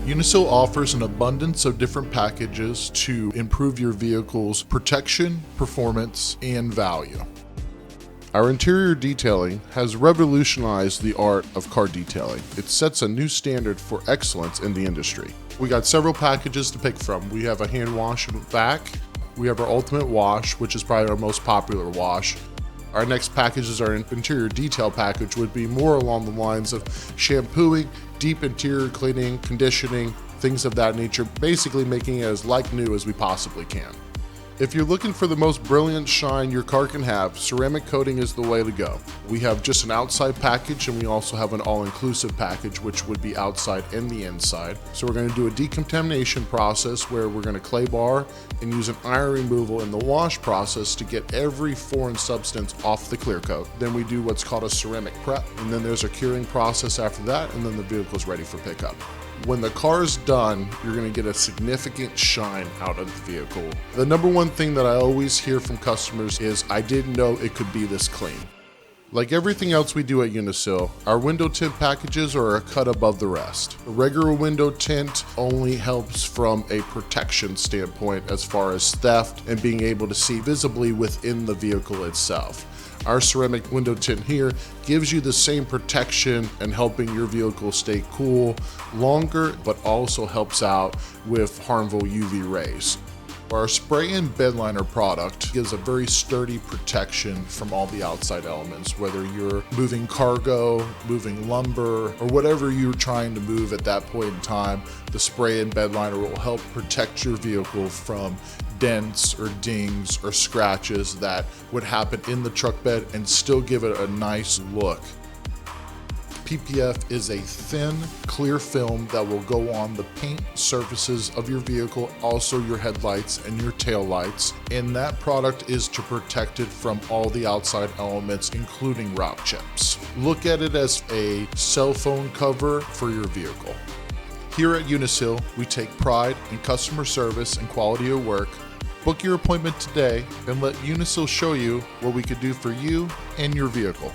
Uniseal offers an abundance of different packages to improve your vehicle's protection, performance, and value. Our interior detailing has revolutionized the art of car detailing. It sets a new standard for excellence in the industry. We got several packages to pick from. We have a hand wash and vac. We have our ultimate wash, which is probably our most popular wash. Our next package is our interior detail package, would be more along the lines of shampooing, deep interior cleaning, conditioning, things of that nature, basically making it as like new as we possibly can. If you're looking for the most brilliant shine your car can have, ceramic coating is the way to go. We have just an outside package, and we also have an all-inclusive package, which would be outside and the inside. So we're going to do a decontamination process where we're going to clay bar and use an iron removal in the wash process to get every foreign substance off the clear coat. Then we do what's called a ceramic prep, and then there's a curing process after that, and then the vehicle is ready for pickup. When the car's done, you're going to get a significant shine out of the vehicle. The number one thing that I always hear from customers is, I didn't know it could be this clean. Like everything else we do at Uniseal, our window tint packages are a cut above the rest. A regular window tint only helps from a protection standpoint as far as theft and being able to see visibly within the vehicle itself. Our ceramic window tint here gives you the same protection and helping your vehicle stay cool longer, but also helps out with harmful UV rays. Our spray and bed liner product gives a very sturdy protection from all the outside elements, whether you're moving cargo, moving lumber, or whatever you're trying to move at that point in time. The spray and bed liner will help protect your vehicle from dents or dings or scratches that would happen in the truck bed and still give it a nice look. PPF is a thin, clear film that will go on the paint surfaces of your vehicle, also your headlights and your tail lights, and that product is to protect it from all the outside elements, including rock chips. Look at it as a cell phone cover for your vehicle. Here at Uniseal, we take pride in customer service and quality of work. Book your appointment today and let Uniseal show you what we could do for you and your vehicle.